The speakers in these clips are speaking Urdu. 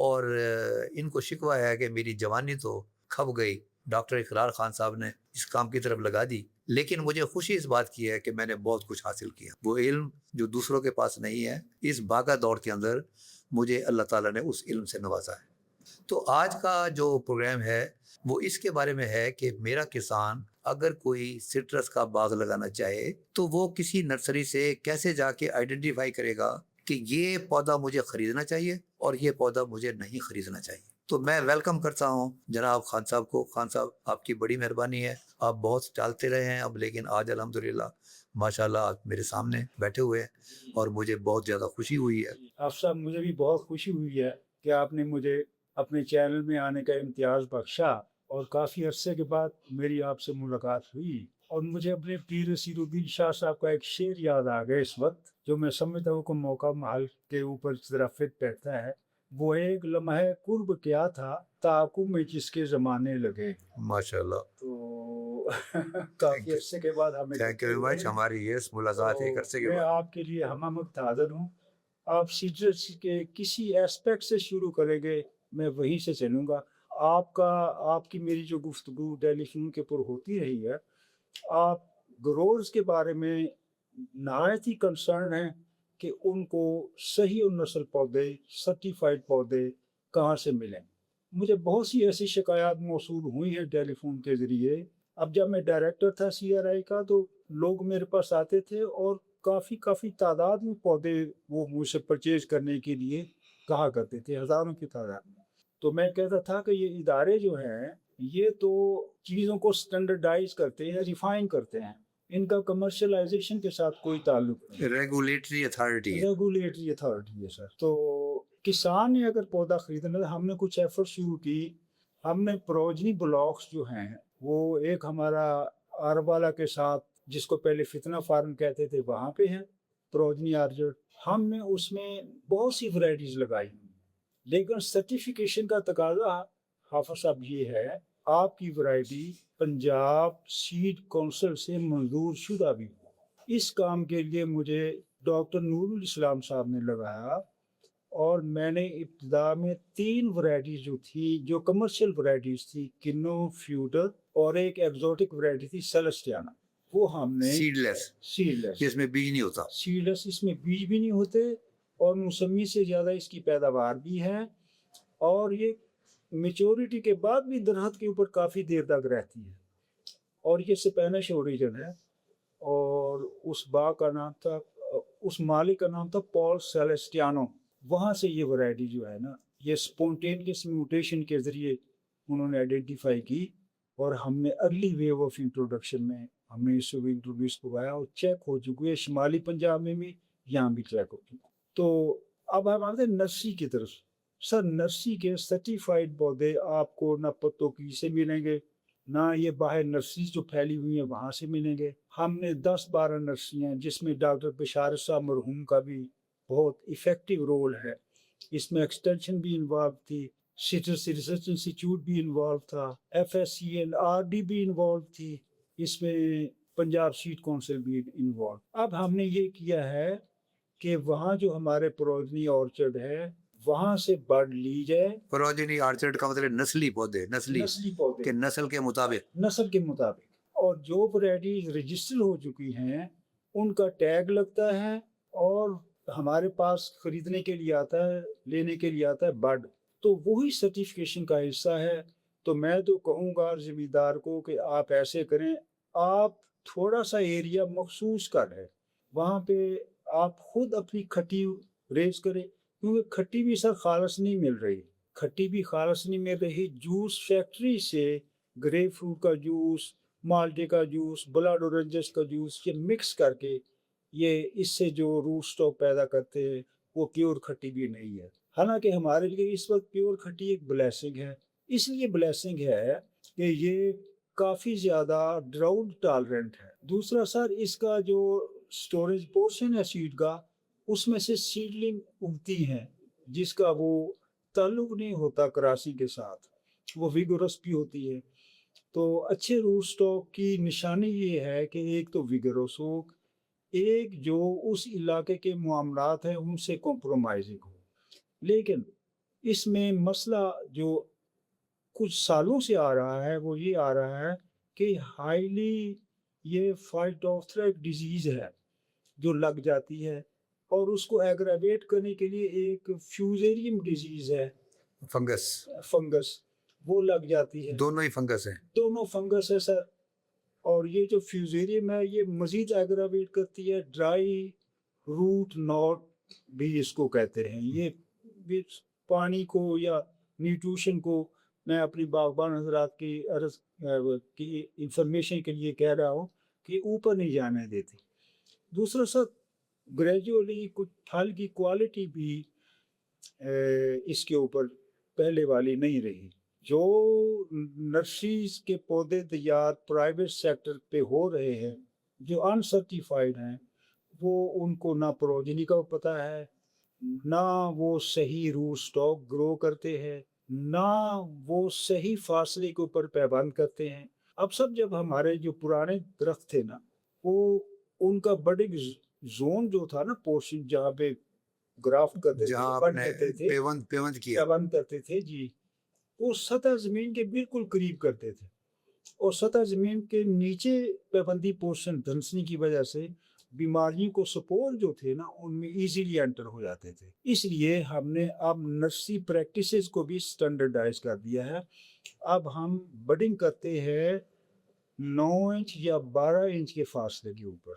اور ان کو شکوہ ہے کہ میری جوانی تو کھپ گئی، ڈاکٹر اقرار خان صاحب نے اس کام کی طرف لگا دی، لیکن مجھے خوشی اس بات کی ہے کہ میں نے بہت کچھ حاصل کیا، وہ علم جو دوسروں کے پاس نہیں ہے، اس بھاگا دوڑ کے اندر مجھے اللہ تعالیٰ نے اس علم سے نوازا ہے۔ تو آج کا جو پروگرام ہے وہ اس کے بارے میں ہے کہ میرا کسان اگر کوئی سٹرس کا باغ لگانا چاہے تو وہ کسی نرسری سے کیسے جا کے آئیڈینٹیفائی کرے گا کہ یہ پودا مجھے خریدنا چاہیے اور یہ پودا مجھے نہیں خریدنا چاہیے۔ تو میں ویلکم کرتا ہوں جناب خان صاحب کو۔ خان صاحب، آپ کی بڑی مہربانی ہے، آپ بہت ٹالتے رہے ہیں اب، لیکن آج الحمدللہ ماشاءاللہ آپ میرے سامنے بیٹھے ہوئے ہیں اور مجھے بہت زیادہ خوشی ہوئی ہے۔ آپ صاحب، مجھے بھی بہت خوشی ہوئی ہے کہ آپ نے مجھے اپنے چینل میں آنے کا امتیاز بخشا، اور کافی عرصے کے بعد میری آپ سے ملاقات ہوئی، اور مجھے اپنے پیر نصیر الدین شاہ صاحب کا ایک شعر یاد آ گیا اس وقت، جو میں سمجھتا ہوں کہ موقع محل کے اوپر ذرا فٹ بیٹھتا ہے۔ وہ ایک لمحہ قرب کیا تھا تعاقب میں جس کے زمانے لگے۔ ماشاءاللہ، تو کافی عرصے کے بعد ہمیں تھینک یو ویری مچ، ہماری یہ ملاقات ایک عرصے کے میں بعد۔ آپ کے لیے ہمہ حاضر ہوں۔ آپ سیٹرس کے کسی ایسپیکٹ سے شروع کریں گے، میں وہیں سے چلوں گا۔ آپ کی میری جو گفتگو ٹیلی فون کے پر ہوتی رہی ہے، آپ گروز کے بارے میں نہایت ہی کنسرن ہیں کہ ان کو صحیح النسل پودے، سرٹیفائڈ پودے کہاں سے ملیں۔ مجھے بہت سی ایسی شکایات موصول ہوئی ہیں ٹیلی فون کے ذریعے۔ اب جب میں ڈائریکٹر تھا CRI کا، تو لوگ میرے پاس آتے تھے اور کافی تعداد میں پودے وہ مجھ سے پرچیز کرنے کے لیے کہا کرتے تھے، ہزاروں کی تعداد میں۔ تو میں کہتا تھا کہ یہ ادارے جو ہیں یہ تو چیزوں کو سٹینڈرڈائز کرتے ہیں، ریفائن کرتے ہیں، ان کا کمرشلائزیشن کے ساتھ کوئی تعلق نہیں۔ ریگولیٹری اتھارٹی ہے۔ ریگولیٹری اتھارٹی ہے سر۔ تو کسان نے اگر پودا خریدنا ہے، ہم نے کچھ ایفرٹ شروع کی۔ ہم نے پروجنی بلاکس جو ہیں، وہ ایک ہمارا آروالا کے ساتھ، جس کو پہلے فتنہ فارم کہتے تھے، وہاں پہ ہیں پروجنی آرچرڈ۔ ہم نے اس میں بہت سی ورائٹیز لگائی، لیکن سرٹیفیکیشن کا تقاضا حافظ صاحب یہ ہے، آپ کی ورائٹی پنجاب سیڈ کونسل سے منظور شدہ بھی ہو۔ اس کام کے لیے مجھے ڈاکٹر نور الاسلام صاحب نے لگایا، اور میں نے ابتدا میں 3 ورائٹیز جو تھی، جو کمرشل ورائٹیز تھی، کنو، فیوڈر، اور ایک ایگزوٹک ورائٹی تھی سیلسٹیانا، وہ ہم نے سیڈ لیس، اس میں بیج نہیں ہوتا۔ سیڈ لیس، اس میں بیج بھی نہیں ہوتے، اور موسمی سے زیادہ اس کی پیداوار بھی ہے، اور یہ میچورٹی کے بعد بھی درخت کے اوپر کافی دیر تک رہتی ہے، اور یہ اسپینش اوریجن ہے۔ اور اس باغ کا نام تھا، اس مالک کا نام تھا پال سیلسٹیانو۔ وہاں سے یہ ورائٹی جو ہے نا، یہ سپونٹینیس میوٹیشن کے ذریعے انہوں نے آئیڈینٹیفائی کی، اور ہم نے ارلی ویو آف انٹروڈکشن میں ہم نے اس کو انٹروڈیوس کروایا، اور چیک ہو چکی ہے شمالی پنجاب میں بھی، یہاں بھی چیک ہو چکی۔ تو اب ہم آتے ہیں نرسری کی طرف۔ سر، نرسری کے سرٹیفائڈ پودے آپ کو نہ پتوں کی سے ملیں گے، نہ یہ باہر نرسری جو پھیلی ہوئی ہیں وہاں سے ملیں گے۔ ہم نے 10-12 نرسری ہیں، جس میں ڈاکٹر بشارت صاحب مرحوم کا بھی بہت ایفیکٹو رول ہے، اس میں ایکسٹینشن بھی انوالو تھی، سٹرس ریسرچ انسٹیٹیوٹ بھی انوالو تھا، FSCLRD بھی انوالو تھی، اس میں پنجاب سیڈ کونسل بھی انوالو۔ اب ہم نے یہ کیا ہے کہ وہاں جو ہمارے پروجنی آرچرڈ ہے، وہاں سے بڈ لی جائے۔ پروجنی آرچرڈ کا مطلب نسلی پودے، نسلی پودے کہ نسل کے مطابق، نسل کے مطابق، اور جو ورائٹیز رجسٹر ہو چکی ہیں ان کا ٹیگ لگتا ہے، اور ہمارے پاس خریدنے کے لیے آتا ہے، لینے کے لیے آتا ہے بڈ، تو وہی سرٹیفکیشن کا حصہ ہے۔ تو میں تو کہوں گا زمیندار کو کہ آپ ایسے کریں، آپ تھوڑا سا ایریا مخصوص کر ہے، وہاں پہ آپ خود اپنی کھٹی ریز کریں، کیونکہ کھٹی بھی سر خالص نہیں مل رہی، کھٹی بھی خالص نہیں مل رہی۔ جوس فیکٹری سے گریپ فروٹ کا جوس، مالٹے کا جوس، بلڈ اورنجز کا جوس، یہ مکس کر کے یہ اس سے جو روٹ سٹاک پیدا کرتے ہیں، وہ پیور کھٹی بھی نہیں ہے۔ حالانکہ ہمارے لیے اس وقت پیور کھٹی ایک بلیسنگ ہے، اس لیے بلیسنگ ہے کہ یہ کافی زیادہ ڈراؤٹ ٹالرنٹ ہے۔ دوسرا سر، اس کا جو سٹوریج پورشن ہے سیڈ کا، اس میں سے سیڈلنگ اگتی ہیں، جس کا وہ تعلق نہیں ہوتا کراسی کے ساتھ، وہ ویگورس بھی ہوتی ہے۔ تو اچھے روٹ سٹاک کی نشانی یہ ہے کہ ایک تو ویگورس ہو، ایک جو اس علاقے کے معاملات ہیں ان سے کمپرومائزنگ ہو۔ لیکن اس میں مسئلہ جو کچھ سالوں سے آ رہا ہے وہ یہ آ رہا ہے کہ ہائیلی یہ فائٹوفتھریک ڈیزیز ہے جو لگ جاتی ہے، اور اس کو ایگراویٹ کرنے کے لیے ایک فیوزیریم ڈیزیز ہے، فنگس، فنگس، وہ لگ جاتی ہے۔ دونوں ہی فنگس ہیں۔ دونوں فنگس ہے سر، اور یہ جو فیوزیریم ہے یہ مزید ایگراویٹ کرتی ہے۔ ڈرائی روٹ ناٹ بھی اس کو کہتے ہیں۔ یہ بھی پانی کو یا نیوٹریشن کو میں اپنی باغبان حضرات کی عرض کی انفارمیشن کے لیے کہہ رہا ہوں کہ اوپر نہیں جانے دیتی۔ دوسرا سر، گریجولی کچھ پھل کی کوالٹی بھی اس کے اوپر پہلے والی نہیں رہی۔ جو نرسریز کے پودے تیار پرائیویٹ سیکٹر پہ ہو رہے ہیں جو انسرٹیفائڈ ہیں، وہ ان کو نہ پروجنی کا پتہ ہے، نہ وہ صحیح روٹ سٹاک گرو کرتے ہیں، نہ وہ صحیح فاصلے کے اوپر پابند کرتے ہیں۔ اب سب جب ہمارے جو پرانے درخت تھے نا، وہ ان کا بڑے زون جو تھا نا، پورشن جہاں پہ گرافٹ کرتے تھے، جہاں آپ بڈ نے کرتے تھے، پیوند کیا، پابند کرتے تھے جی، وہ سطح زمین کے بالکل قریب کرتے تھے، اور سطح زمین کے نیچے پیبندی پورشن دھنسنے کی وجہ سے بیماریوں کو سپور جو تھے نا ان میں ایزیلی انٹر ہو جاتے تھے۔ اس لیے ہم نے اب نرسری پریکٹسز کو بھی سٹینڈرڈائز کر دیا ہے۔ اب ہم بڈنگ کرتے ہیں 9 انچ یا 12 انچ کے فاصلے کے اوپر،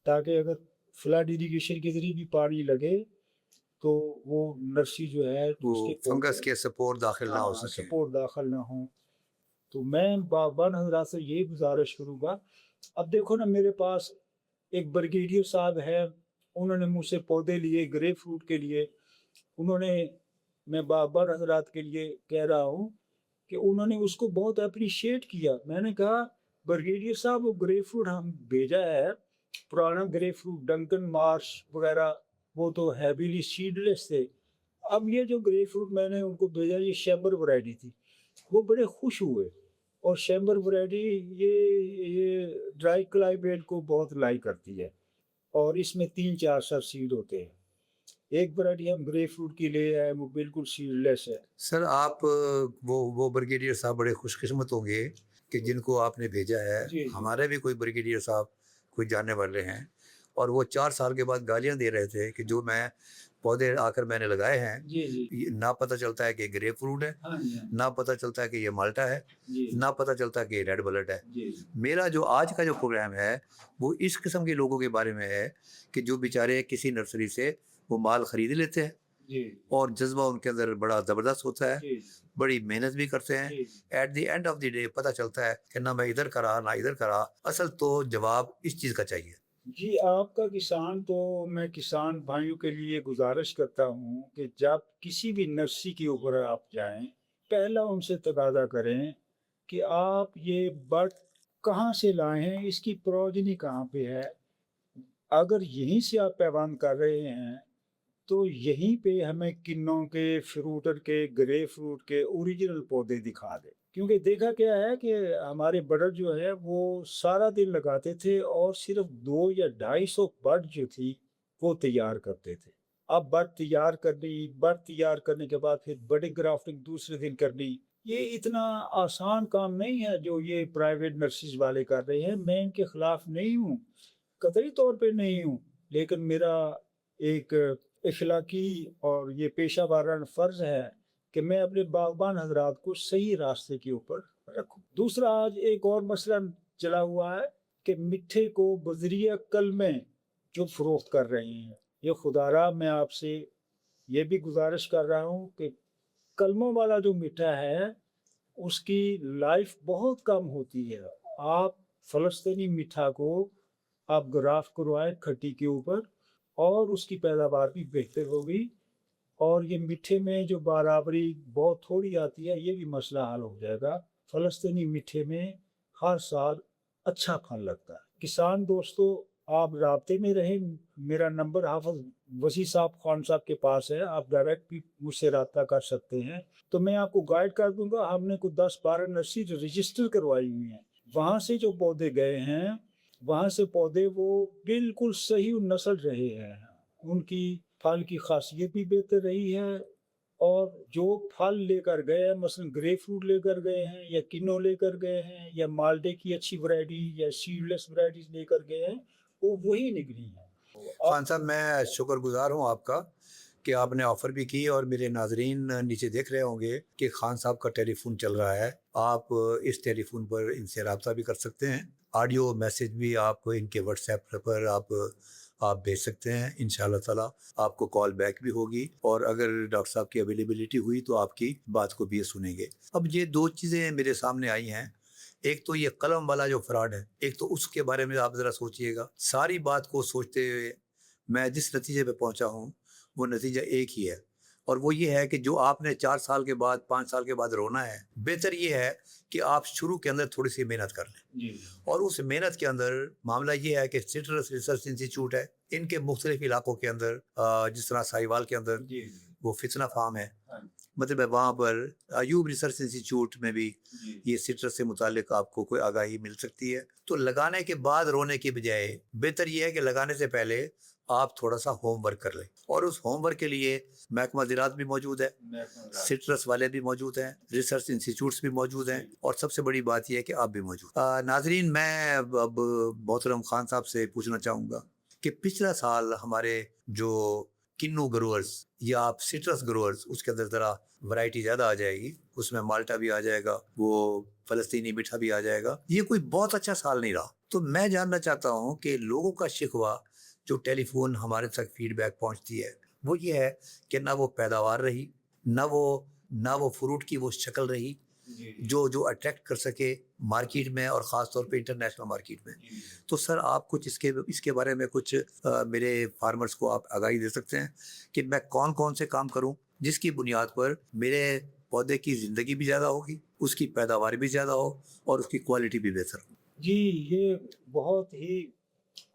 تاکہ اگر فلڈ اریگیشن کے ذریعے بھی پانی لگے تو وہ نرسری جو ہے وہ فنگس کے سپور داخل نہ ہو سکے۔ سپورٹ داخل نہ ہوں۔ تو میں باغبان حضرات سے یہی گزارش کروں گا۔ اب دیکھو نا، میرے پاس ایک بریگیڈیئر صاحب ہے، انہوں نے مجھ سے پودے لیے گریپ فروٹ کے لیے۔ انہوں نے، میں باغبان حضرات کے لیے کہہ رہا ہوں کہ انہوں نے اس کو بہت اپریشیٹ کیا۔ میں نے کہا بریگیڈیئر صاحب، وہ گریپ فروٹ ہم بھیجا ہے، پرانا گریپ فروٹ ڈنکن مارش وغیرہ، وہ تو ہیویلی سیڈ لیس تھے۔ اب یہ جو گریپ فروٹ میں نے ان کو بھیجا، یہ شیمبر ورائٹی تھی۔ وہ بڑے خوش ہوئے، اور شیمبر ورائٹی یہ ڈرائی کلائمیٹ کو بہت لائک کرتی ہے، اور اس میں 3-4 سب سیڈ ہوتے ہیں۔ ایک ورائٹی ہم گریپ فروٹ کی لے آئے، وہ بالکل سیڈ لیس ہے۔ سر آپ وہ بریگیڈیئر صاحب بڑے خوش قسمت ہوں گے کہ جن کو آپ نے بھیجا ہے۔ جی جی ہمارے بھی کوئی بریگیڈیئر صاحب کوئی جاننے والے ہیں، اور وہ 4 سال کے بعد گالیاں دے رہے تھے کہ جو میں پودے آ کر میں نے لگائے ہیں، جی جی نہ پتہ چلتا ہے کہ گریپ فروٹ ہے، ہاں جی نہ پتہ چلتا ہے کہ یہ مالٹا ہے، جی نہ پتہ چلتا کہ یہ ریڈ بلٹ ہے۔ جی میرا جو آج کا جو پروگرام ہے وہ اس قسم کے لوگوں کے بارے میں ہے کہ جو بیچارے کسی نرسری سے وہ مال خرید لیتے ہیں، جی اور جذبہ ان کے اندر بڑا زبردست ہوتا ہے، جی بڑی محنت بھی کرتے ہیں۔ جی at the end of the day پتہ چلتا ہے کہ نہ میں ادھر کرا نہ ادھر کرا۔ اصل تو جواب اس چیز کا چاہیے۔ جی، آپ کا کسان تو میں کسان بھائیوں کے لیے گزارش کرتا ہوں کہ جب کسی بھی نرسری کے اوپر آپ جائیں، پہلا ان سے تقاضا کریں کہ آپ یہ بڈ کہاں سے لائے ہیں، اس کی پروجنی کہاں پہ ہے۔ اگر یہیں سے آپ پیوند کر رہے ہیں تو یہیں پہ ہمیں کنوں کے، فروٹر کے، گریپ فروٹ کے اوریجنل پودے دکھا دیں۔ کیونکہ دیکھا کیا ہے کہ ہمارے بڈر جو ہے وہ سارا دن لگاتے تھے، اور صرف 200 یا 250 بڈ جو تھی وہ تیار کرتے تھے۔ اب بڈ تیار کرنی، بڈ تیار کرنے کے بعد پھر بڈنگ گرافٹنگ دوسرے دن کرنی، یہ اتنا آسان کام نہیں ہے جو یہ پرائیویٹ نرسریز والے کر رہے ہیں۔ میں ان کے خلاف نہیں ہوں، قطعی طور پہ نہیں ہوں، لیکن میرا ایک اخلاقی اور یہ پیشہ وارانہ فرض ہے کہ میں اپنے باغبان حضرات کو صحیح راستے کے اوپر رکھوں۔ دوسرا، آج ایک اور مسئلہ چلا ہوا ہے کہ مٹھے کو بذریعہ کلمے جو فروخت کر رہے ہیں۔ یہ خدا را، میں آپ سے یہ بھی گزارش کر رہا ہوں کہ کلموں والا جو میٹھا ہے اس کی لائف بہت کم ہوتی ہے۔ آپ فلسطینی میٹھا کو آپ گرافٹ کروائیں کھٹی کے اوپر، اور اس کی پیداوار بھی بہتر ہوگی، اور یہ میٹھے میں جو برابری بہت تھوڑی آتی ہے، یہ بھی مسئلہ حل ہو جائے گا۔ فلسطینی میٹھے میں ہر سال اچھا پھل لگتا ہے۔ کسان دوستو، آپ رابطے میں رہیں۔ میرا نمبر حافظ وسیع صاحب خان صاحب کے پاس ہے، آپ ڈائریکٹ بھی مجھ سے رابطہ کر سکتے ہیں، تو میں آپ کو گائیڈ کر دوں گا۔ ہم نے کچھ 10-12 نرسری رجسٹر کروائی ہوئی ہیں، وہاں سے جو پودے گئے ہیں، وہاں سے پودے وہ بالکل صحیح نسل رہے ہیں، ان کی پھل کی خاصیت بھی بہتر رہی ہے، اور جو پھل لے کر گئے ہیں، مثلا گریپ فروٹ لے کر گئے ہیں یا کنو لے کر گئے ہیں یا مالٹے کی اچھی ورائٹی یا سیڈ لیس ورائٹیز لے کر گئے ہیں، وہ وہی نکلی ہیں۔ خان صاحب میں شکر گزار ہوں آپ کا کہ آپ نے آفر بھی کی، اور میرے ناظرین نیچے دیکھ رہے ہوں گے کہ خان صاحب کا ٹیلی فون چل رہا ہے، آپ اس ٹیلی فون پر ان سے رابطہ بھی کر سکتے ہیں، آڈیو میسج بھی آپ ان کے واٹس ایپ پر آپ بھیج سکتے ہیں، انشاءاللہ تعالیٰ آپ کو کال بیک بھی ہوگی، اور اگر ڈاکٹر صاحب کی اویلیبلٹی ہوئی تو آپ کی بات کو بھی یہ سنیں گے۔ اب یہ دو چیزیں میرے سامنے آئی ہیں، ایک تو یہ قلم والا جو فراڈ ہے، ایک تو اس کے بارے میں آپ ذرا سوچئے گا۔ ساری بات کو سوچتے ہوئے میں جس نتیجے پہ پہنچا ہوں وہ نتیجہ ایک ہی ہے، اور وہ یہ ہے کہ جو آپ نے 4 سال کے بعد 5 سال کے بعد رونا ہے، بہتر یہ ہے کہ آپ شروع کے اندر تھوڑی سی محنت کر لیں، جی اور اس محنت کے اندر معاملہ یہ ہے کہ سٹرس ریسرچ انسٹیٹیوٹ ہے، ان کے مختلف علاقوں کے اندر جس طرح ساہیوال کے اندر جی وہ فتنہ فارم ہے، ہاں مطلب ہے وہاں پر ایوب ریسرچ انسٹیٹیوٹ میں بھی جی یہ سٹرس سے متعلق آپ کو کوئی آگاہی مل سکتی ہے۔ تو لگانے کے بعد رونے کی بجائے بہتر یہ ہے کہ لگانے سے پہلے آپ تھوڑا سا ہوم ورک کر لیں، اور اس ہوم ورک کے لیے محکمہ زراعت بھی موجود ہے، سٹرس والے بھی موجود ہیں، ریسرچ انسٹیٹیوٹس بھی موجود ہیں، اور سب سے بڑی بات یہ ہے کہ آپ بھی موجود۔ ناظرین، میں اب محترم خان صاحب سے پوچھنا چاہوں گا کہ پچھلا سال ہمارے جو کنو گروورز یا آپ سٹرس گروورز، اس کے اندر ذرا ورائٹی زیادہ آ جائے گی، اس میں مالٹا بھی آ جائے گا، وہ فلسطینی میٹھا بھی آ جائے گا، یہ کوئی بہت اچھا سال نہیں رہا۔ تو میں جاننا چاہتا ہوں کہ لوگوں کا شکوہ جو ٹیلی فون ہمارے تک فیڈ بیک پہنچتی ہے وہ یہ ہے کہ نہ وہ پیداوار رہی، نہ وہ فروٹ کی وہ شکل رہی جو اٹریکٹ کر سکے مارکیٹ میں، اور خاص طور پہ انٹرنیشنل مارکیٹ میں۔ تو سر آپ کچھ اس کے بارے میں کچھ میرے فارمرز کو آپ آگاہی دے سکتے ہیں کہ میں کون کون سے کام کروں جس کی بنیاد پر میرے پودے کی زندگی بھی زیادہ ہوگی، اس کی پیداوار بھی زیادہ ہو، اور اس کی کوالٹی بھی بہتر ہو؟ جی، یہ بہت ہی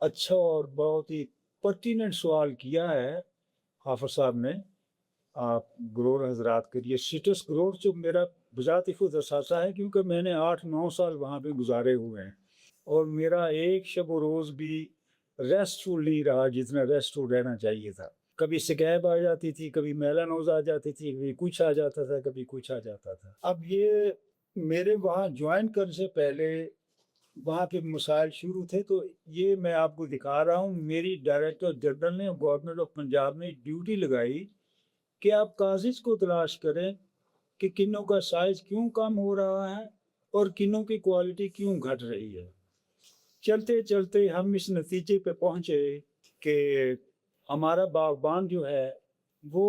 اچھا اور بہت ہی پرٹیننٹ سوال کیا ہے حافظ صاحب نے۔ آپ گرور حضرات کے لیے سٹرس گرور جو میرا بذاتی خود احساسہ ہے، کیونکہ میں نے 8-9 سال وہاں پہ گزارے ہوئے ہیں، اور میرا ایک شب و روز بھی ریسٹفل نہیں رہا جتنا ریسٹفل رہنا چاہیے تھا۔ کبھی سکیب آ جاتی تھی، کبھی میلانوز آ جاتی تھی، کبھی کچھ آ جاتا تھا، کبھی کچھ آ جاتا تھا۔ اب یہ میرے وہاں جوائن کرنے سے پہلے وہاں پہ مسائل شروع تھے، تو یہ میں آپ کو دکھا رہا ہوں۔ میری ڈائریکٹر جنرل نے، گورنمنٹ آف پنجاب نے ڈیوٹی لگائی کہ آپ کازز کو تلاش کریں کہ کنوں کا سائز کیوں کم ہو رہا ہے اور کنوں کی کوالٹی کیوں گھٹ رہی ہے۔ چلتے چلتے ہم اس نتیجے پہ پہنچے کہ ہمارا باغبان جو ہے وہ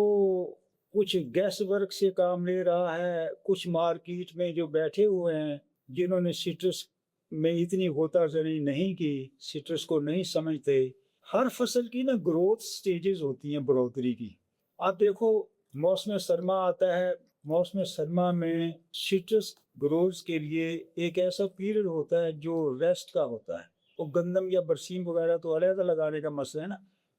کچھ گیس ورک سے کام لے رہا ہے، کچھ مارکیٹ میں جو بیٹھے ہوئے ہیں جنہوں نے سٹرس میں اتنی غوطہ زنی نہیں کی، سٹرس کو نہیں سمجھتے۔ ہر فصل کی نا گروتھ سٹیجز ہوتی ہیں برودری کی۔ آپ دیکھو، موسم سرما آتا ہے، موسم سرما میں سٹرس گروز کے لیے ایک ایسا پیریڈ ہوتا ہے جو ریسٹ کا ہوتا ہے۔ وہ گندم یا برسیم وغیرہ تو علیحدہ لگانے کا مسئلہ ہے نا،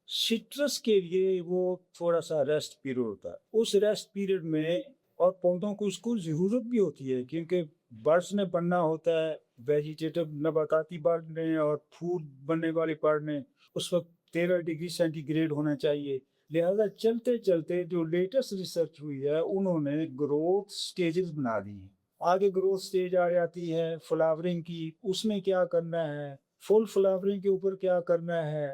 سٹرس کے لیے وہ تھوڑا سا ریسٹ پیریڈ ہوتا ہے۔ اس ریسٹ پیریڈ میں اور پودوں کو اس کو ضرورت بھی ہوتی ہے، کیونکہ برڈز نے بننا ہوتا ہے، ویجیٹیٹو نباتاتی برڈ نے اور پھول بننے والی برڈ نے، اس وقت 13 ڈگری سینٹی گریڈ ہونا چاہیے۔ لہذا چلتے چلتے جو لیٹسٹ ریسرچ ہوئی ہے انہوں نے گروتھ سٹیجز بنا دی ہیں۔ آگے گروتھ سٹیج آ جاتی ہے فلاورنگ کی، اس میں کیا کرنا ہے، فل فلاورنگ کے اوپر کیا کرنا ہے۔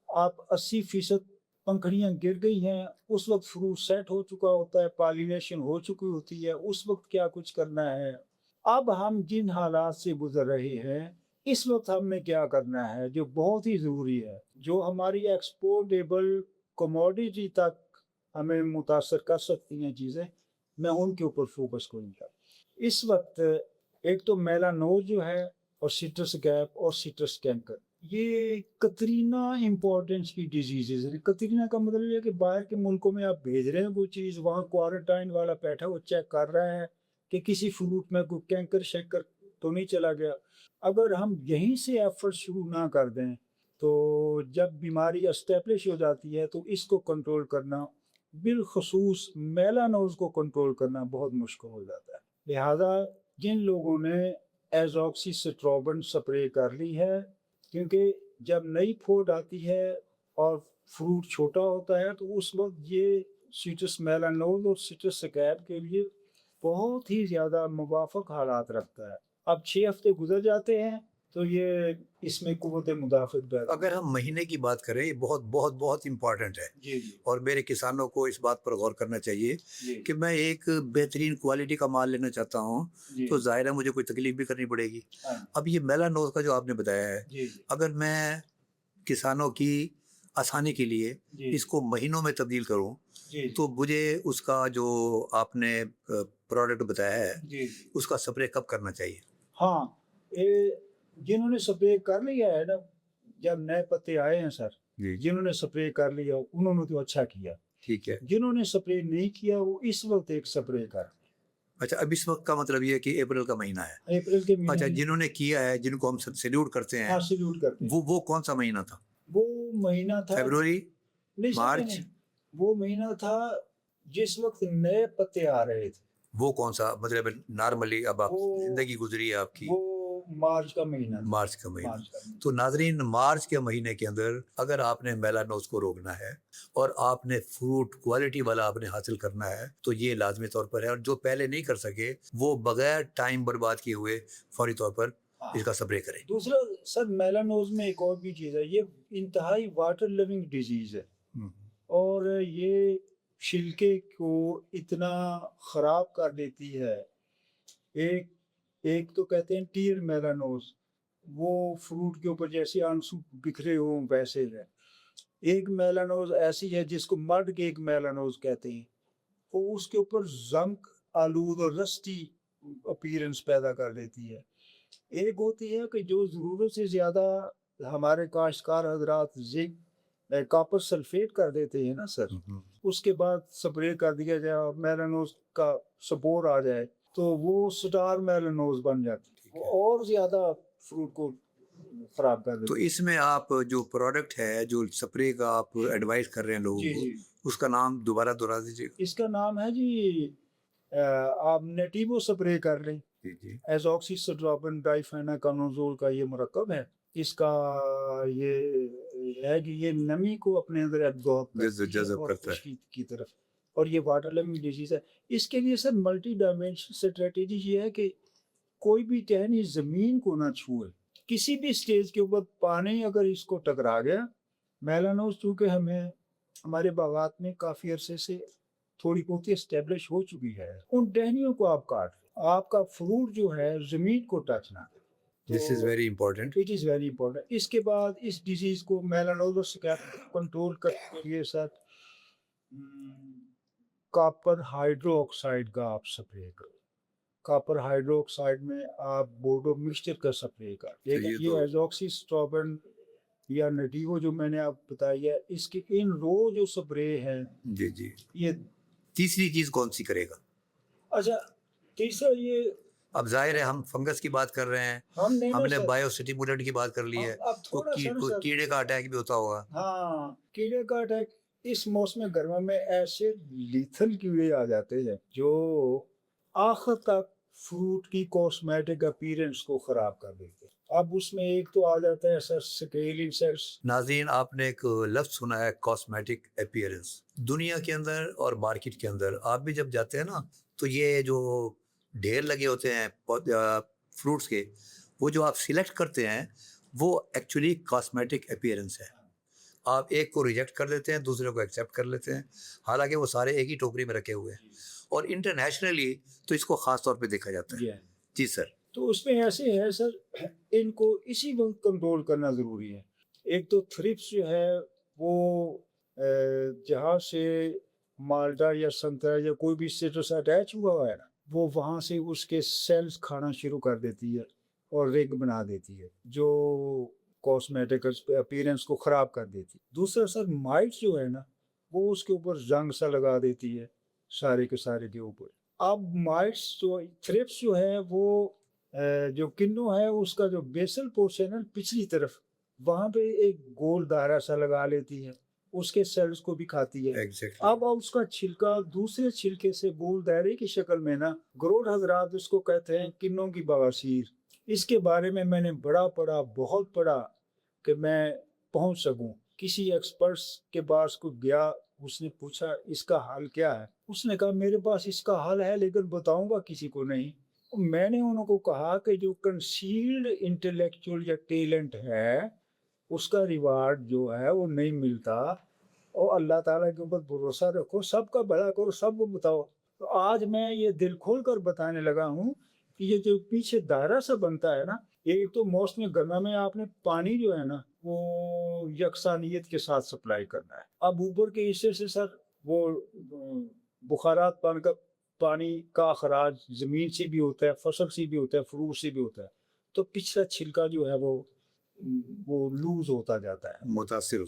آپ 80% پنکھڑیاں گر گئی ہیں، اس وقت فروٹ سیٹ ہو چکا ہوتا ہے، پالینیشن ہو چکی ہوتی ہے، اس وقت کیا کچھ کرنا ہے۔ اب ہم جن حالات سے گزر رہے ہیں، اس وقت ہم نے کیا کرنا ہے جو بہت ہی ضروری ہے، جو ہماری ایکسپورٹیبل کموڈیٹی تک ہمیں متاثر کر سکتی ہیں چیزیں، میں ان کے اوپر فوکس کروں گا۔ اس وقت ایک تو میلانوز جو ہے، اور سٹرس گیپ اور سٹرس کینکر، یہ کترینہ امپورٹنس کی ڈیزیزز ہیں۔ کترینہ کا مطلب یہ کہ باہر کے ملکوں میں آپ بھیج رہے ہیں کوئی چیز، وہاں کوارنٹائن والا بیٹھا وہ چیک کر رہا ہے کہ کسی فروٹ میں کوئی کینکر شینکر تو نہیں چلا گیا۔ اگر ہم یہیں سے ایفرٹ شروع نہ کر دیں تو جب بیماری اسٹیبلش ہو جاتی ہے تو اس کو کنٹرول کرنا، بالخصوص میلانوز کو کنٹرول کرنا بہت مشکل ہو جاتا ہے۔ لہذا جن لوگوں نے ایزاکسی سٹروبن سپرے کر لی ہے، کیونکہ جب نئی پھوٹ آتی ہے اور فروٹ چھوٹا ہوتا ہے تو اس وقت یہ سٹرس میلانوز اور سٹرس اسکیب کے لیے بہت ہی زیادہ موافق حالات رکھتا ہے. اب 6 ہفتے گزر جاتے ہیں تو یہ اس میں قوت مدافعت بہتر. اگر ہم مہینے کی بات کریں یہ بہت بہت بہت امپورٹنٹ ہے. جی جی اور میرے کسانوں کو اس بات پر غور کرنا چاہیے جی کہ میں ایک بہترین کوالٹی کا مال لینا چاہتا ہوں جی تو ظاہر ہے مجھے کوئی تکلیف بھی کرنی پڑے گی. ہاں، اب یہ میلانوز کا جو آپ نے بتایا ہے جی جی اگر میں کسانوں کی آسانی کے لیے جی اس کو مہینوں میں تبدیل کروں جی تو مجھے اس کا جو آپ نے پروڈکٹ بتایا ہے جی جی اس کا سپرے کب کرنا چاہیے؟ ہاں، یہ جنہوں نے سپرے کر لیا ہے نا، جب نئے پتے آئے ہیں سر، جی جنہوں نے سپرے کر لیا انہوں نے تو اچھا کیا. ٹھیک ہے. جنہوں نے سپرے نہیں کیا وہ اس وقت ایک سپرے کر. اچھا اب اس وقت کا مطلب یہ ہے کہ اپریل کا مہینہ ہے. اپریل کے مہینے اچھا میں جنہوں نے کیا ہے جن کو ہم سیلیوٹ کرتے ہیں ہاں سیلیوٹ کرتے ہیں. وہ کون سا مہینہ تھا؟ وہ مہینہ تھا فیبروری نہیں سر، مارچ؟ نہیں، وہ مہینہ تھا جس وقت نئے پتے آ رہے تھے. وہ کون سا مطلب نارملی اب آپ وہ- زندگی گزری ہے آپ کی؟ وہ مارچ کا مہینہ تھا. مارچ کا مہینہ. مارچ کا مہینہ. تو ناظرین مارچ کے مہینے کے اندر اگر آپ نے میلانوز کو روکنا ہے اور آپ نے فروٹ کوالٹی والا آپ نے حاصل کرنا ہے تو یہ لازمی طور پر ہے. اور جو پہلے نہیں کر سکے وہ بغیر ٹائم برباد کیے ہوئے فوری طور پر اس کا سپرے کریں. دوسرا سر میلانوز میں ایک اور بھی چیز ہے، یہ انتہائی واٹر لیونگ ڈیزیز ہے اور یہ چھلکے کو اتنا خراب کر دیتی ہے. ایک تو کہتے ہیں ٹیر میلانوز، وہ فروٹ کے اوپر جیسے آنسو بکھرے ہوں ویسے ہے. ایک میلانوز ایسی ہے جس کو مرڈ کیک میلانوز کہتے ہیں، وہ اس کے اوپر زنک آلود اور رسٹی اپیرنس پیدا کر دیتی ہے. ایک ہوتی ہے کہ جو ضرورت سے زیادہ ہمارے کاشتکار حضرات زنک کاپر سلفیٹ کر دیتے ہیں نا سر، اس کے بعد سپرے کر دیا جائے اور میلانوز کا سپور آ جائے تو وہ سٹار میلانوز بن جاتی ہے، وہ اور زیادہ فروٹ کو خراب کر تو دیتی اس میں آپ جو پروڈکٹ ہے جو سپرے کا آپ ایڈوائز کر رہے ہیں ہے. لوگوں جی کو جی، اس کا نام دوبارہ دہرا دیجیے گا. اس کا نام ہے جی آپ نیٹیوو سپرے کر لیں. جی جی ایزاکسی سٹرابن ڈائی فیناکانوزول کا یہ مرکب ہے. اس کا یہ ہے کہ یہ نمی کو اپنے اندر ایبزارب جذب کرتا ہے. خشکی کی طرف، اور یہ واٹر لیونگ ڈیزیز ہے. اس کے لیے سر ملٹی ڈائمینشن اسٹریٹجی یہ ہے کہ کوئی بھی ٹہنی زمین کو نہ چھوئے. کسی بھی سٹیج کے اوپر پانی اگر اس کو ٹکرا گیا، میلانوز چونکہ ہمارے باغات میں کافی عرصے سے تھوڑی بہت اسٹیبلش ہو چکی ہے، ان ٹہنیوں کو آپ کاٹ لیں. آپ کا فروٹ جو ہے زمین کو ٹچ نہ کرے. This is very important. It is very important. اس کے بعد اس ڈیزیز کو میلانوز کنٹرول کرنے کے لیے سر کاپر ہائیڈرو آکسائڈ کا آپ سپرے کرو. کاپر ہائیڈرو آکسائڈ میں آپ بورڈو مکسچر کا سپرے کر. یہ ایزاکسی سٹرابن یا نیٹیوو جو میں نے آپ بتائی ہے، اس کے ان رو جو سپرے ہیں. جی جی. یہ تیسری چیز کون سی کرے گا؟ اچھا تیسرا یہ اب ظاہر ہے ہم فنگس کی بات کر رہے ہیں، ہم نے بایو سٹیمولنٹ کی بات کر لی ہے، تو کیڑے کا اٹیک بھی ہوتا ہوگا. ہاں کیڑے کا اٹیک اس موسم گرما میں ایسے لیتھل کیڑے آ جاتے ہیں جو آخر تک فروٹ کی کاسمیٹک اپیرنس کو خراب کر دیتے ہیں. اب اس میں ایک تو آ جاتا ہے سر اسکیل انسیکٹس. ناظرین آپ نے ایک لفظ سنا ہے کاسمیٹک اپیرنس. دنیا کے اندر اور مارکیٹ کے اندر آپ بھی جب جاتے ہیں نا تو یہ جو ڈھیر لگے ہوتے ہیں فروٹس کے، وہ جو آپ سلیکٹ کرتے ہیں وہ ایکچولی کاسمیٹک اپیرنس ہے. آپ ایک کو ریجیکٹ کر دیتے ہیں، دوسرے کو ایکسیپٹ کر لیتے ہیں، حالانکہ وہ سارے ایک ہی ٹوکری میں رکھے ہوئے ہیں. اور انٹرنیشنلی تو اس کو خاص طور پہ دیکھا جاتا ہے. جی سر. تو اس میں ایسے ہے سر، ان کو اسی وقت کنٹرول کرنا ضروری ہے. ایک تو تھرپس جو ہے وہ جہاں سے مالٹا یا سنترا یا کوئی بھی سٹرس اٹیچ ہوا ہے نا، وہ وہاں سے اس کے سیلز کھانا شروع کر دیتی ہے اور رنگ بنا دیتی ہے جو کاسمیٹک اپیرنس کو خراب کر دیتی. دوسرا سر مائٹ جو ہے نا، وہ اس کے اوپر زنگ سا لگا دیتی ہے سارے کے سارے کے اوپر. اب مائٹس جو تھرپس جو ہے وہ جو کنو ہے اس کا جو بیسل پورشن ہے پچھلی طرف، وہاں پہ ایک گول دائرہ سا لگا لیتی ہے، اس کے سیلز کو بھی کھاتی ہے. اب اس کا چھلکا دوسرے چھلکے سے گول دائرے کی شکل میں نا، گروڈ حضرات اس کو کہتے ہیں کنوں کی بواسیر. اس کے بارے میں نے بڑا پڑھا، بہت پڑھا کہ میں پہنچ سکوں. کسی ایکسپرٹس کے پاس کو گیا اس نے پوچھا اس کا حل کیا ہے؟ اس نے کہا میرے پاس اس کا حل ہے لیکن بتاؤں گا کسی کو نہیں۔ میں نے انہوں کو کہا کہ جو کنسیلڈ انٹلیکچوئل یا ٹیلنٹ ہے اس کا ریوارڈ جو ہے وہ نہیں ملتا، اور اللہ تعالیٰ کے اوپر بھروسہ رکھو، سب کا بھلا کرو، سب کو بتاؤ۔ تو آج میں یہ دل کھول کر بتانے لگا ہوں کہ یہ جو پیچھے دائرہ سا بنتا ہے نا، ایک تو موسم گرما میں آپ نے پانی جو ہے نا وہ یکسانیت کے ساتھ سپلائی کرنا ہے۔ اب اوپر کے حصے سے سر وہ بخارات پانی کا اخراج زمین سے بھی ہوتا ہے، فصل سے بھی ہوتا ہے، فروٹ سے بھی ہوتا ہے، تو پچھلا چھلکا جو ہے وہ لوز ہوتا جاتا ہے، متاثر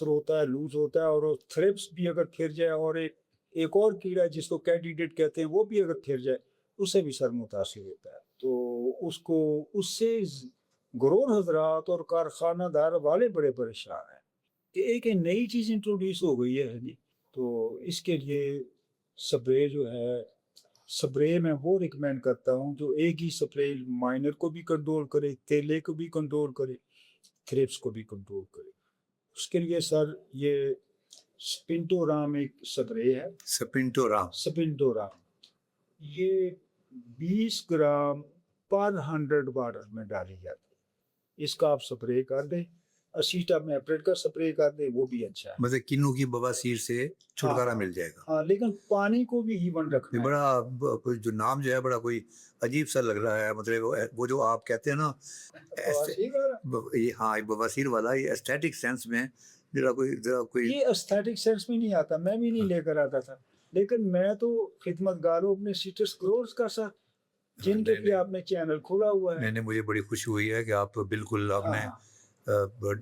ہوتا ہے، لوز ہوتا ہے، اور تھرپس بھی اگر پھر جائے، اور ایک اور کیڑا جس کو کینڈیڈیٹ کہتے ہیں وہ بھی اگر پھر جائے اس سے بھی سر متاثر ہوتا ہے۔ تو اس سے گرور حضرات اور کارخانہ دار والے بڑے پریشان ہیں کہ ایک نئی چیز انٹروڈیوس ہو گئی ہے جی، تو اس کے لیے سپرے جو ہے، سپرے میں وہ ریکمینڈ کرتا ہوں جو ایک ہی سپرے مائنر کو بھی کنٹرول کرے، تیلے کو بھی کنٹرول کرے، تھرپس کو بھی کنٹرول کرے۔ اس کے لیے سر یہ سپنٹو رام ایک سپرے ہے، سپنٹو رام، یہ 20 گرام پر 100 واٹر میں ڈالی جاتی ہے، اس کا آپ سپرے کر دیں۔ اسیٹا میپریٹ کا سپرے کر دیں، وہ بھی اچھا ہے، مطلب کنو کی بواسیر سے چھٹکارا مل جائے گا۔ ہاں، لیکن پانی کو بھی ایون رکھنا ہے۔ بڑا جو نام جو ہے بڑا کوئی عجیب سا لگ رہا ہے، مطلب وہ جو آپ کہتے ہیں نا ہاں بواسیر والا، یہ ایستھیٹک سینس میں یہ ایستھیٹک سینس میں نہیں آتا، میں بھی نہیں لے کر آتا تھا، لیکن میں تو خدمت گاروں اپنے سٹرس گروورز کا ساتھ جن کے لیے آپ نے چینل کھولا ہوا ہے۔ نہیں، مجھے بڑی خوشی ہوئی ہے کہ آپ بالکل آپ نے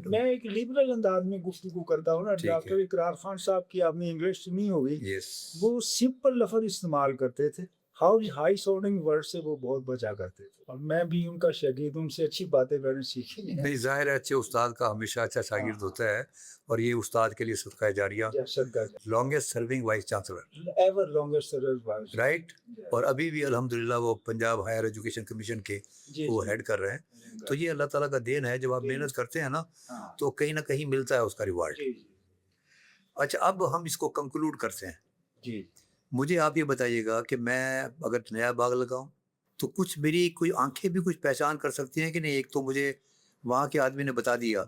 میں ایک لبرل انداز میں گفتگو کرتا ہوں نا۔ ڈاکٹر اقرار خان صاحب کی آپ نے انگلش سنی ہوگی، وہ سمپل لفظ استعمال کرتے تھے، ہائی ساؤنڈنگ ورڈ سے وہ بہت بچا کرتے تھے، اور میں بھی ان کا شاگرد، ان سے اچھی باتیں میں نے سیکھی ہیں۔ نہیں، ظاہر ہے اچھے استاد کا ہمیشہ اچھا شاگرد ہوتا ہے، اور یہ استاد کے لیے صدقہ جاریہ، longest serving vice chancellor, ever longest serving, right, اور ابھی بھی الحمدللہ وہ پنجاب ہائر ایجوکیشن کمیشن کے وہ ہیڈ کر رہے ہیں۔ تو یہ اللہ تعالیٰ کا دین ہے، جب آپ محنت کرتے ہیں نا تو کہیں نہ کہیں ملتا ہے اس کا ریوارڈ۔ اچھا، اب ہم اس کو کنکلوڈ کرتے ہیں۔ جی، مجھے آپ یہ بتائیے گا کہ میں اگر نیا باغ لگاؤں تو کچھ میری کوئی آنکھیں بھی کچھ پہچان کر سکتی ہیں کہ نہیں؟ ایک تو مجھے وہاں کے آدمی نے بتا دیا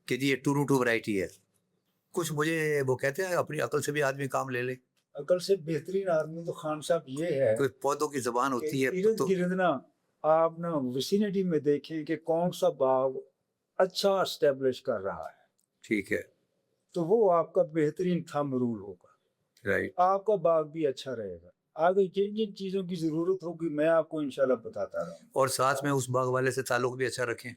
کہ جی یہ 2 ورائٹی ہے، کچھ مجھے وہ کہتے ہیں اپنی عقل سے بھی آدمی کام لے لے۔ عقل سے بہترین آدمی تو خان صاحب یہ ہے، کوئی پودوں کی زبان ہوتی ہے، ارد گرد نا آپ نا ویسینٹی میں دیکھیں کہ کون سا باغ اچھا اسٹیبلش کر رہا ہے، ٹھیک ہے، تو وہ آپ کا بہترین تھم رول ہوگا، رائٹ، آپ کا باغ بھی اچھا رہے گا۔ آگے جن جن چیزوں کی ضرورت ہوگی میں آپ کو انشاءاللہ بتاتا رہا ہوں، اور ساتھ میں اس باغ والے سے تعلق بھی اچھا رکھیں،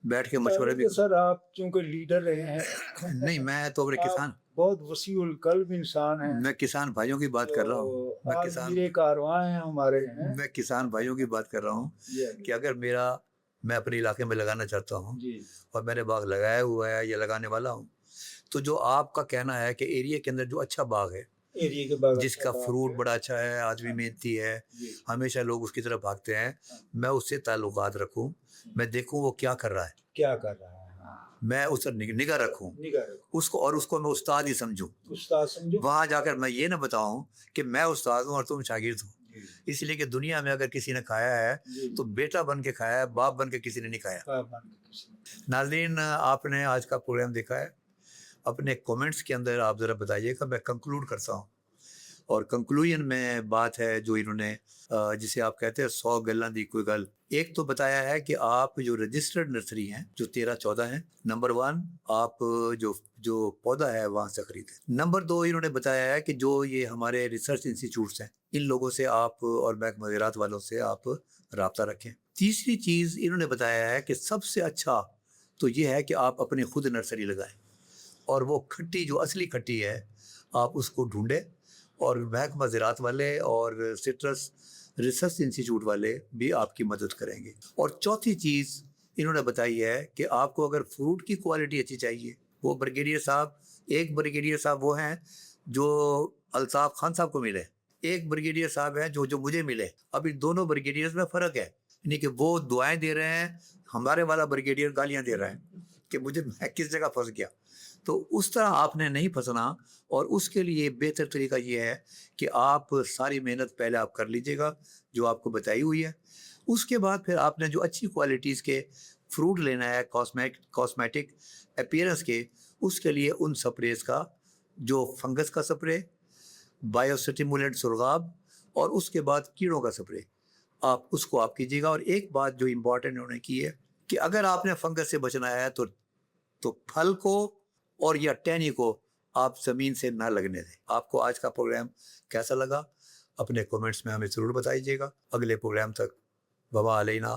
بیٹھ کے مشورے بھی۔ سر آپ چونکہ لیڈر رہے ہیں، نہیں، میں تو اپنے کسان، بہت وسیع القلب انسان ہیں، میں کسان بھائیوں کی بات کر رہا ہوں، میرے کارواں ہیں ہمارے ہیں، میں کسان بھائیوں کی بات کر رہا ہوں کہ اگر میں اپنے علاقے میں لگانا چاہتا ہوں اور میں نے باغ لگایا ہوا ہے یا لگانے والا ہوں، تو جو آپ کا کہنا ہے کہ ایریا کے اندر جو اچھا باغ ہے، جس کا فروٹ بڑا اچھا ہے، آدمی محنتی ہے، ہمیشہ لوگ اس کی طرف بھاگتے ہیں، میں اس سے تعلقات رکھوں، میں دیکھوں وہ کیا کر رہا ہے، میں اس پر نگاہ رکھوں اس کو، اور اس کو میں استاد ہی سمجھوں۔ وہاں جا کر میں یہ نہ بتاؤں کہ میں استاد ہوں اور تم شاگرد ہوں، اس لیے کہ دنیا میں اگر کسی نے کھایا ہے تو بیٹا بن کے کھایا ہے، باپ بن کے کسی نے نہیں کھایا۔ ناظرین، آپ نے آج کا پروگرام دیکھا ہے، اپنے کومنٹس کے اندر آپ ذرا بتائیے گا، میں کنکلوڈ کرتا ہوں، اور کنکلوژن میں بات ہے جو انہوں نے جسے آپ کہتے ہیں 100 گلاں دی کوئی گل، ایک تو بتایا ہے کہ آپ جو رجسٹرڈ نرسری ہیں جو 13-14 ہیں، نمبر 1 آپ جو پودا ہے وہاں سے خریدیں۔ نمبر 2 انہوں نے بتایا ہے کہ جو یہ ہمارے ریسرچ انسٹیٹیوٹس ہیں ان لوگوں سے آپ اور محکمہ زراعت والوں سے آپ رابطہ رکھیں۔ تیسری چیز انہوں نے بتایا ہے کہ سب سے اچھا تو یہ ہے کہ آپ اپنے خود نرسری لگائیں، اور وہ کھٹی جو اصلی کھٹی ہے آپ اس کو ڈھونڈیں، اور محکمہ زراعت والے اور سٹرس ریسرچ انسٹیٹیوٹ والے بھی آپ کی مدد کریں گے۔ اور چوتھی چیز انہوں نے بتائی ہے کہ آپ کو اگر فروٹ کی کوالٹی اچھی چاہیے، وہ بریگیڈیئر صاحب، ایک بریگیڈیئر صاحب وہ ہیں جو الطاف خان صاحب کو ملے، ایک بریگیڈیئر صاحب ہیں جو مجھے ملے۔ اب ان دونوں بریگیڈیئرز میں فرق ہے، یعنی کہ وہ دعائیں دے رہے ہیں، ہمارے والا بریگیڈیئر گالیاں دے رہا ہے کہ میں کس جگہ پھنس گیا۔ تو اس طرح آپ نے نہیں پھنسنا، اور اس کے لیے بہتر طریقہ یہ ہے کہ آپ ساری محنت پہلے آپ کر لیجیے گا جو آپ کو بتائی ہوئی ہے. اس کے بعد پھر آپ نے جو اچھی کوالٹیز کے فروٹ لینا ہے کاسمیٹک اپیئرنس کے، اس کے لیے ان سپریز کا، جو فنگس کا سپرے، بایو سٹیمولنٹ سرغاب، اور اس کے بعد کیڑوں کا سپرے، آپ اس کو آپ کیجیے گا. اور ایک بات جو امپورٹنٹ انہوں نے کی ہے کہ اگر آپ نے فنگس سے بچنا ہے تو پھل کو اور یا ٹہنی کو آپ زمین سے نہ لگنے دیں. آپ کو آج کا پروگرام کیسا لگا؟ اپنے کومنٹس میں ہمیں ضرور بتائیے گا. اگلے پروگرام تک، وبا علینا.